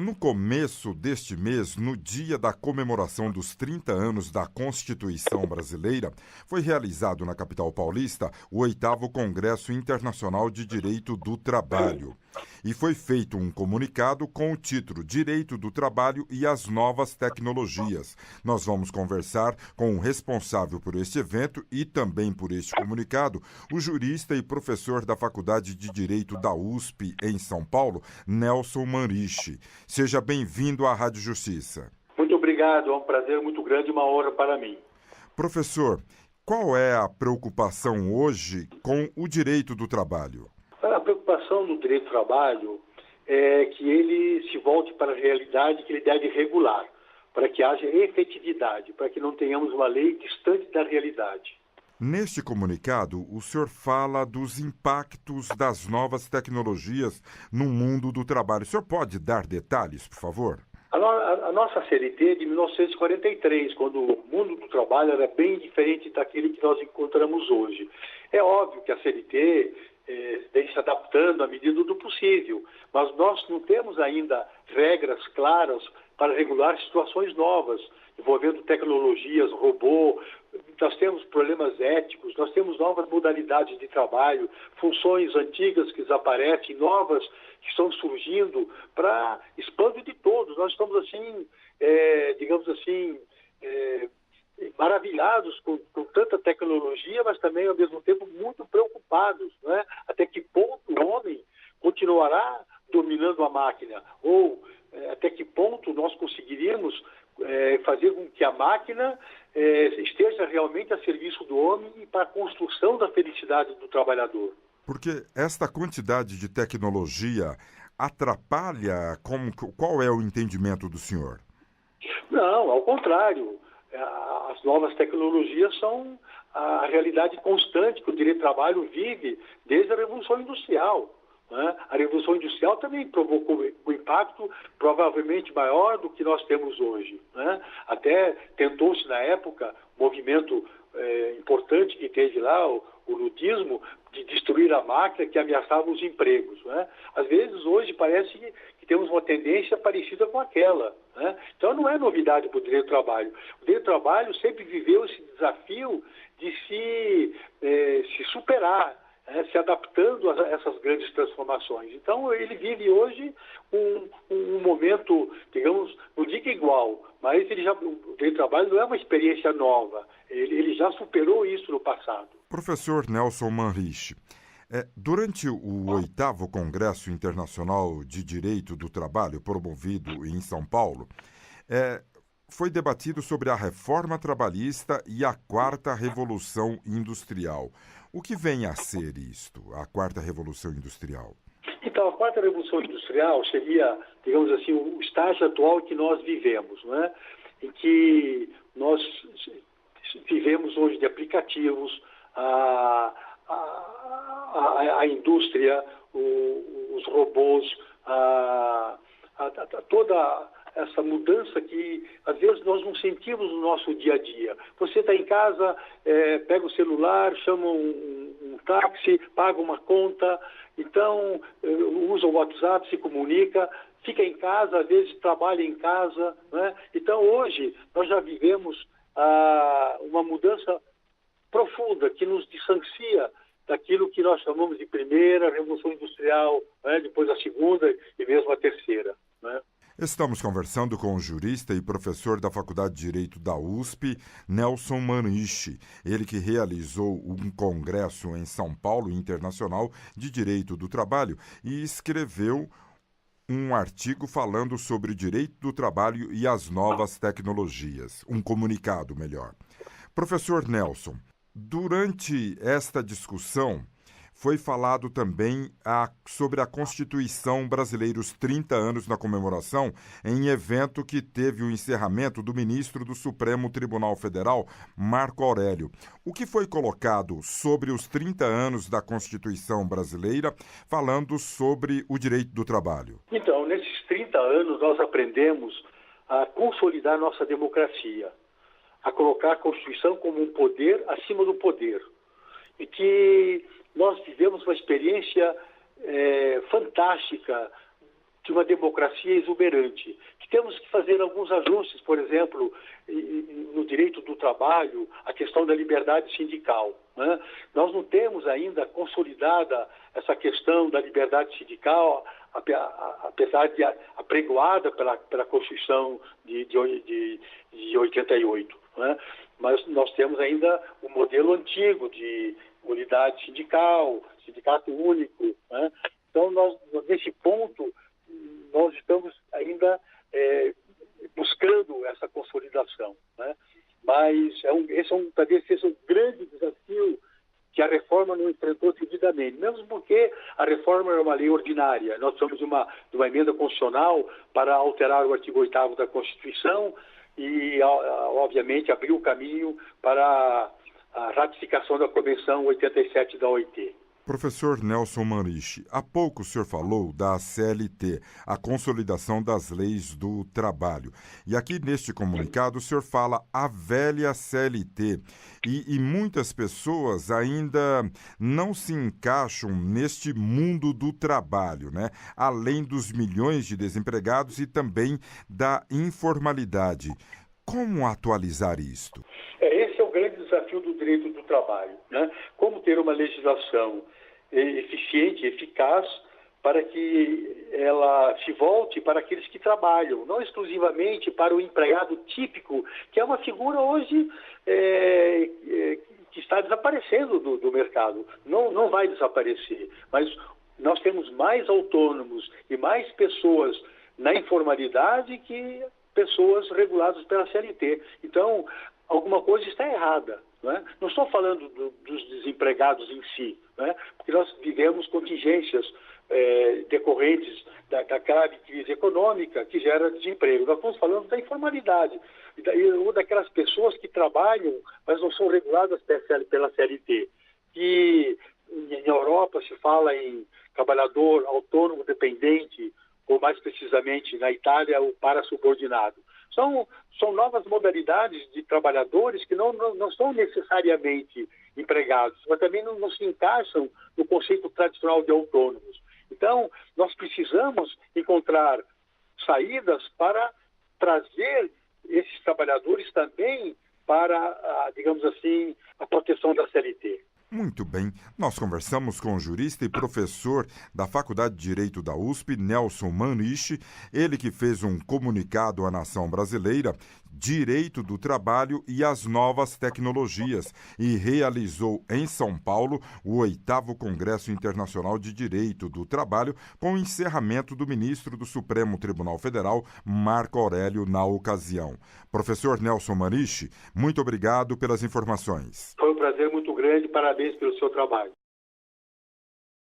No começo deste mês, no dia da comemoração dos 30 anos da Constituição Brasileira, foi realizado na capital paulista o 8º Congresso Internacional de Direito do Trabalho. E foi feito um comunicado com o título Direito do Trabalho e as Novas Tecnologias. Nós vamos conversar com o responsável por este evento e também por este comunicado, o jurista e professor da Faculdade de Direito da USP, em São Paulo, Nelson Manriche. Seja bem-vindo à Rádio Justiça. Muito obrigado, é um prazer muito grande e uma honra para mim. Professor, qual é a preocupação hoje com o direito do trabalho? A preocupação do direito do trabalho é que ele se volte para a realidade que ele deve regular, para que haja efetividade, para que não tenhamos uma lei distante da realidade. Neste comunicado, o senhor fala dos impactos das novas tecnologias no mundo do trabalho. O senhor pode dar detalhes, por favor? A nossa CLT é de 1943, quando o mundo do trabalho era bem diferente daquele que nós encontramos hoje. É óbvio que a CLT vem se adaptando à medida do possível, mas nós não temos ainda regras claras para regular situações novas, envolvendo tecnologias, robô. Nós temos problemas éticos, nós temos novas modalidades de trabalho, funções antigas que desaparecem, novas que estão surgindo para espanto de todos. Nós estamos assim, digamos assim, maravilhados com tanta tecnologia, mas também, ao mesmo tempo, muito preocupados, né? Até que ponto o homem continuará dominando a máquina? Ou até que ponto nós conseguiríamos fazer com que a máquina esteja realmente a serviço do homem e para a construção da felicidade do trabalhador? Porque esta quantidade de tecnologia atrapalha? Qual é o entendimento do senhor? Não, ao contrário. As novas tecnologias são a realidade constante que o direito do trabalho vive desde a Revolução Industrial, né? A Revolução Industrial também provocou um impacto provavelmente maior do que nós temos hoje, né? Até tentou-se na época, um movimento importante que teve lá, o ludismo, de destruir a máquina que ameaçava os empregos, né? Às vezes hoje parece que temos uma tendência parecida com aquela, né? Então não é novidade para o direito do trabalho. O direito do trabalho sempre viveu esse desafio de se superar, se adaptando a essas grandes transformações. Então ele vive hoje um momento, digamos, não digo igual, mas o direito do trabalho não é uma experiência nova. Ele já superou isso no passado. Professor Nelson Manriche, durante o 8º Congresso Internacional de Direito do Trabalho, promovido em São Paulo, foi debatido sobre a reforma trabalhista e a 4ª Revolução Industrial. O que vem a ser isto, a 4ª Revolução Industrial? Então, a 4ª Revolução Industrial seria, digamos assim, o estágio atual que nós vivemos, né? Em que nós vivemos hoje de aplicativos, a indústria, os robôs, toda essa mudança que às vezes nós não sentimos no nosso dia a dia. Você está em casa, pega o celular, chama um táxi, paga uma conta, então usa o WhatsApp, se comunica, fica em casa, às vezes trabalha em casa, né? Então hoje nós já vivemos uma mudança profunda que nos distancia daquilo que nós chamamos de primeira revolução industrial, né? Depois a segunda e mesmo a terceira, né? Estamos conversando com o jurista e professor da Faculdade de Direito da USP, Nelson Manriche, ele que realizou um congresso em São Paulo Internacional de Direito do Trabalho e escreveu um artigo falando sobre o direito do trabalho e as novas tecnologias, um comunicado melhor. Professor Nelson, durante esta discussão, foi falado também sobre a Constituição brasileira, os 30 anos da comemoração, em evento que teve o encerramento do ministro do Supremo Tribunal Federal, Marco Aurélio. O que foi colocado sobre os 30 anos da Constituição brasileira, falando sobre o direito do trabalho? Então, nesses 30 anos, nós aprendemos a consolidar nossa democracia, a colocar a Constituição como um poder acima do poder. E que nós vivemos uma experiência fantástica de uma democracia exuberante, que temos que fazer alguns ajustes, por exemplo, no direito do trabalho, a questão da liberdade sindical, né? Nós não temos ainda consolidada essa questão da liberdade sindical, apesar de apregoada pela Constituição de 88, né? Mas nós temos ainda o modelo antigo de unidade sindical, sindicato único, né? Então, nesse ponto, nós estamos ainda buscando essa consolidação, né? Mas talvez seja um grande desafio que a reforma não enfrentou devidamente, mesmo porque a reforma é uma lei ordinária. Nós precisamos de uma emenda constitucional para alterar o artigo 8º da Constituição e, obviamente, abrir o caminho para a ratificação da Convenção 87 da OIT. Professor Nelson Manriche, há pouco o senhor falou da CLT, a Consolidação das Leis do Trabalho. E aqui neste comunicado o senhor fala a velha CLT. E muitas pessoas ainda não se encaixam neste mundo do trabalho, né? Além dos milhões de desempregados e também da informalidade. Como atualizar isto? Esse é o grande desafio do direito do trabalho, né? Como ter uma legislação eficiente, eficaz, para que ela se volte para aqueles que trabalham, não exclusivamente para o empregado típico, que é uma figura hoje que está desaparecendo do mercado. Não vai desaparecer, mas nós temos mais autônomos e mais pessoas na informalidade que pessoas reguladas pela CLT. Então, alguma coisa está errada. Não estou falando dos desempregados em si, né? Porque nós vivemos contingências decorrentes da grave crise econômica que gera desemprego. Nós estamos falando da informalidade, ou daquelas pessoas que trabalham, mas não são reguladas pela CLT. Que em Europa se fala em trabalhador autônomo dependente, ou mais precisamente na Itália, o parasubordinado. São novas modalidades de trabalhadores que não são necessariamente empregados, mas também não se encaixam no conceito tradicional de autônomos. Então, nós precisamos encontrar saídas para trazer esses trabalhadores também para, digamos assim, a proteção da CLT. Muito bem, nós conversamos com o jurista e professor da Faculdade de Direito da USP, Nelson Manriche, ele que fez um comunicado à nação brasileira, Direito do Trabalho e as Novas Tecnologias, e realizou em São Paulo o 8º Congresso Internacional de Direito do Trabalho, com o encerramento do ministro do Supremo Tribunal Federal, Marco Aurélio, na ocasião. Professor Nelson Manriche, muito obrigado pelas informações. Foi um prazer muito grande, parabéns pelo seu trabalho.